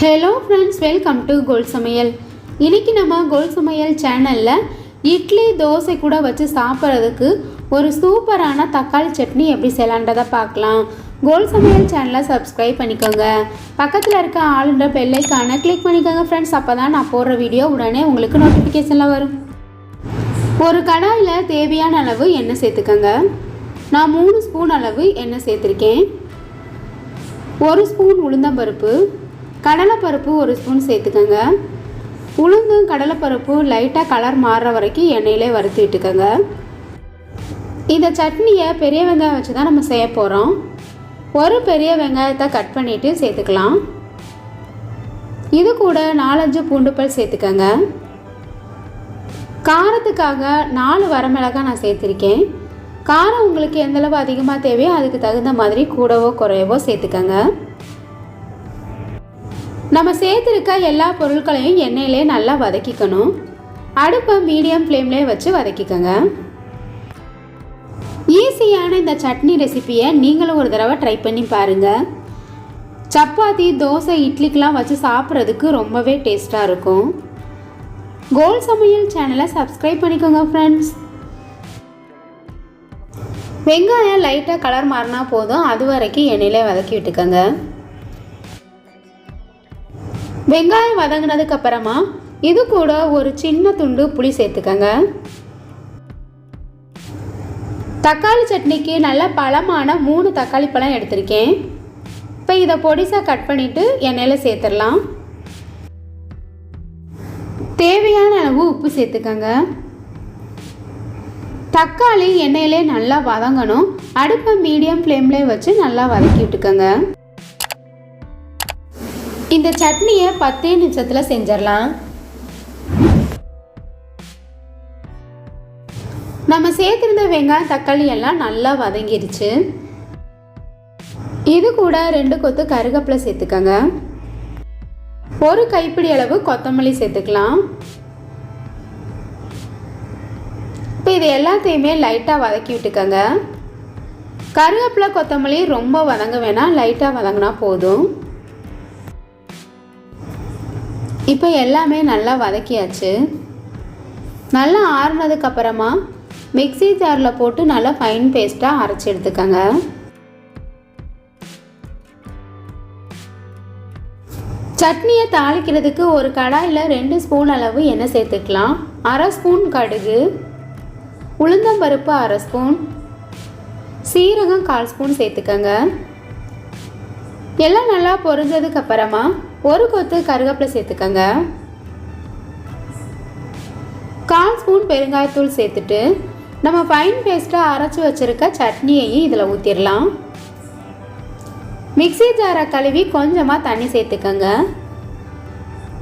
Hello friends, welcome to கோல் சமையல். இன்றைக்கி நம்ம கோல் சமையல் சேனலில் இட்லி தோசை கூட வச்சு சாப்பிட்றதுக்கு ஒரு சூப்பரான தக்காளி சட்னி எப்படி செய்யலான்றதை பார்க்கலாம். கோல் சமையல் சேனலை சப்ஸ்கிரைப் பண்ணிக்கோங்க. பக்கத்தில் இருக்க ஆளுன்ற பெல் ஐகானை கிளிக் பண்ணிக்கோங்க ஃப்ரெண்ட்ஸ். அப்போ தான் நான் போடுற வீடியோ உடனே உங்களுக்கு நோட்டிஃபிகேஷனில் வரும். ஒரு கடாயில் தேவையான அளவு எண்ணெய் சேர்த்துக்கோங்க. நான் 3 ஸ்பூன் அளவு எண்ணெய் சேர்த்துருக்கேன். 1 ஸ்பூன் உளுந்தம்பருப்பு, கடலைப்பருப்பு 1 ஸ்பூன் சேர்த்துக்கோங்க. உளுந்தும் கடலைப்பருப்பு லைட்டாக கலர் மாறுற வரைக்கும் எண்ணெயிலே வறுத்து விட்டுக்கோங்க. இந்த சட்னியை பெரிய வெங்காயம் வச்சு தான் நம்ம செய்ய போகிறோம். ஒரு பெரிய வெங்காயத்தை கட் பண்ணிவிட்டு சேர்த்துக்கலாம். இது கூட 4-5 பூண்டு பல் சேர்த்துக்கோங்க. காரத்துக்காக 4 வரமிளகாய் நான் சேர்த்துருக்கேன். காரம் உங்களுக்கு எந்தளவு அதிகமாக தேவையோ அதுக்கு தகுந்த மாதிரி கூடவோ குறையவோ சேர்த்துக்கோங்க. நம்ம சேர்த்துருக்க எல்லா பொருட்களையும் எண்ணெயிலே நல்லா வதக்கிக்கணும். அடுப்பை மீடியம் ஃப்ளேம்லேயே வச்சு வதக்கிக்கோங்க. ஈஸியான இந்த சட்னி ரெசிப்பியை நீங்களும் ஒரு தடவை ட்ரை பண்ணி பாருங்கள். சப்பாத்தி, தோசை, இட்லிக்கெலாம் வச்சு சாப்பிட்றதுக்கு ரொம்பவே டேஸ்ட்டாக இருக்கும். கோல் சமையல் சேனலை சப்ஸ்கிரைப் பண்ணிக்கோங்க ஃப்ரெண்ட்ஸ். வெங்காயம் லைட்டாக கலர் மாறினா போதும், அது வரைக்கும் எண்ணெயிலே வதக்கி விட்டுக்கோங்க. வெங்காயம் வதங்கினதுக்கு அப்புறமா இது கூட ஒரு சின்ன துண்டு புளி சேர்த்துக்கோங்க. தக்காளி சட்னிக்கு நல்ல பழமான 3 தக்காளி பழம் எடுத்திருக்கேன். இப்போ இதை பொடிசாக கட் பண்ணிவிட்டு எண்ணெயில் சேர்த்துடலாம். தேவையான அளவு உப்பு சேர்த்துக்கோங்க. தக்காளி எண்ணெயிலே நல்லா வதங்கணும். அடுப்பை மீடியம் ஃப்ளேம்லேயே வச்சு நல்லா வதக்கி விட்டுக்கோங்க. இந்த சட்னியை 10 நிமிஷத்தில் செஞ்சிடலாம். நம்ம சேர்த்துருந்த வெங்காயம், தக்காளி எல்லாம் நல்லா வதங்கிருச்சு. இது கூட 2 கொத்து கருவேப்பிலை சேர்த்துக்கோங்க. ஒரு கைப்பிடி அளவு கொத்தமல்லி சேர்த்துக்கலாம். இப்போ இது எல்லாத்தையுமே லைட்டாக வதக்கி விட்டுக்கோங்க. கருவேப்பிலை, கொத்தமல்லி ரொம்ப வதங்க வேணாம், லைட்டாக வதங்கினா போதும். இப்போ எல்லாமே நல்லா வதக்கியாச்சு. நல்லா ஆறுனதுக்கப்புறமா மிக்ஸி ஜாரில் போட்டு நல்லா ஃபைன் பேஸ்ட்டாக அரைச்சி எடுத்துக்கோங்க. சட்னியை தாளிக்கிறதுக்கு ஒரு கடாயில் 2 ஸ்பூன் அளவு எண்ணெய் சேர்த்துக்கலாம். 1/2 ஸ்பூன் கடுகு, உளுந்தம்பருப்பு 1/2 ஸ்பூன், சீரகம் 1/4 ஸ்பூன் சேர்த்துக்கோங்க. எல்லாம் நல்லா பொரிஞ்சதுக்கப்புறமா ஒரு கொத்து கருவேப்பிலை சேர்த்துக்கோங்க. 1/4 ஸ்பூன் பெருங்காயத்தூள் சேர்த்துட்டு நம்ம ஃபைன் பேஸ்ட்டாக அரைச்சி வச்சுருக்க சட்னியையும் இதில் ஊற்றிடலாம். மிக்ஸி ஜாரை கழுவி கொஞ்சமாக தண்ணி சேர்த்துக்கோங்க.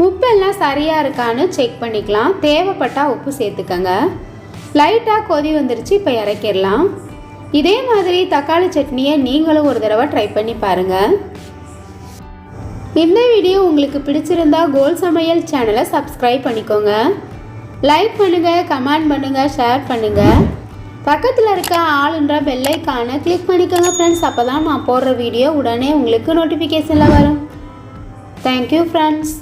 உப்பெல்லாம் சரியாக இருக்கான்னு செக் பண்ணிக்கலாம். தேவைப்பட்டால் உப்பு சேர்த்துக்கோங்க. லைட்டாக கொதி வந்துருச்சு, இப்போ இறக்கிடலாம். இதே மாதிரி தக்காளி சட்னியை நீங்களும் ஒரு தடவை ட்ரை பண்ணி பாருங்கள். இந்த வீடியோ உங்களுக்கு பிடிச்சிருந்தா கோல் சமையல் சேனலை சப்ஸ்கிரைப் பண்ணிக்கோங்க. லைக் பண்ணுங்கள், கமெண்ட் பண்ணுங்கள், ஷேர் பண்ணுங்கள். பக்கத்தில் இருக்க ஆளுன்ற பெல் ஐகானை கிளிக் பண்ணிக்கோங்க ஃப்ரெண்ட்ஸ். அப்போ தான் நான் போடுற வீடியோ உடனே உங்களுக்கு நோட்டிஃபிகேஷனில் வரும். Thank you friends.